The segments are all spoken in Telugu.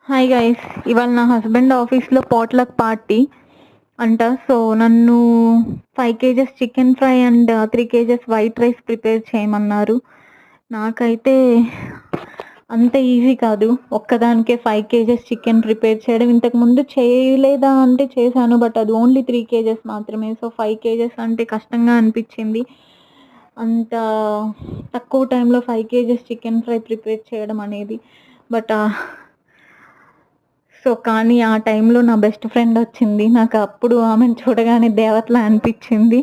హాయ్ గైస్, ఇవాళ నా హస్బెండ్ ఆఫీస్లో పాట్లక్ పార్టీ అంట. సో నన్ను 5 kgs chicken fry and 3 kgs white rice prepare చేయమన్నారు. నాకైతే అంత ఈజీ కాదు ఒక్కదానికే 5 kgs చికెన్ ప్రిపేర్ చేయడం. ఇంతకుముందు చేయలేదా అంటే చేశాను, బట్ అది ఓన్లీ 3 kgs మాత్రమే. సో 5 kgs అంటే కష్టంగా అనిపించింది. అంత తక్కువ టైంలో 5 kgs చికెన్ ఫ్రై ప్రిపేర్ చేయడం అనేది. బట్ కానీ ఆ టైంలో నా బెస్ట్ ఫ్రెండ్ వచ్చింది. నాకు అప్పుడు ఆమెను చూడగానే దేవతలా అనిపించింది.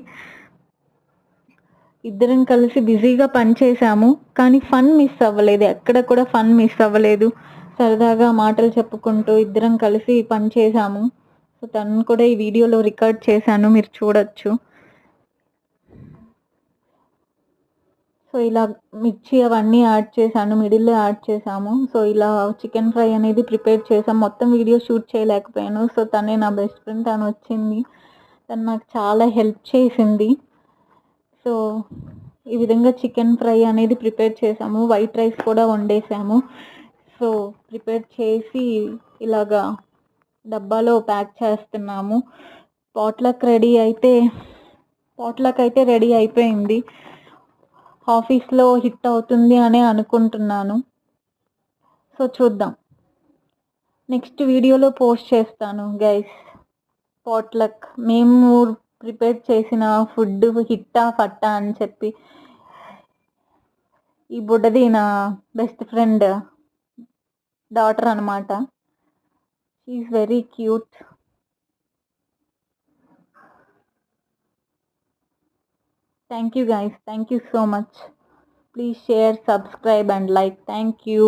ఇద్దరం కలిసి బిజీగా పని చేసాము, కానీ ఫన్ మిస్ అవ్వలేదు. ఎక్కడ కూడా ఫన్ మిస్ అవ్వలేదు. సరదాగా మాటలు చెప్పుకుంటూ ఇద్దరం కలిసి పని చేసాము. సో తను కూడా ఈ వీడియోలో రికార్డ్ చేశాను, మీరు చూడొచ్చు. సో ఇలా మిర్చి అవన్నీ యాడ్ చేశాను, మిడిల్లో యాడ్ చేసాము. సో ఇలా చికెన్ ఫ్రై అనేది ప్రిపేర్ చేసాం. మొత్తం వీడియో షూట్ చేయలేకపోయాను. సో తనే నా బెస్ట్ ఫ్రెండ్, తను వచ్చింది. తను నాకు చాలా హెల్ప్ చేసింది. సో ఈ విధంగా చికెన్ ఫ్రై అనేది ప్రిపేర్ చేసాము. వైట్ రైస్ కూడా వండేసాము. సో ప్రిపేర్ చేసి ఇలాగా డబ్బాలో ప్యాక్ చేస్తున్నాము. పాట్లక్ అయితే రెడీ అయిపోయింది. ఆఫీస్లో హిట్ అవుతుంది అని అనుకుంటున్నాను. సో చూద్దాం, నెక్స్ట్ వీడియోలో పోస్ట్ చేస్తాను గైస్. పాట్లక్ మేము ప్రిపేర్ చేసిన ఫుడ్ హిట్టా ఫట్టా అని చెప్పి. ఈ బుడ్డది నా బెస్ట్ ఫ్రెండ్ డాటర్ అనమాట. She is very cute. Thank you guys, thank you so much. Please share, subscribe and like. Thank you.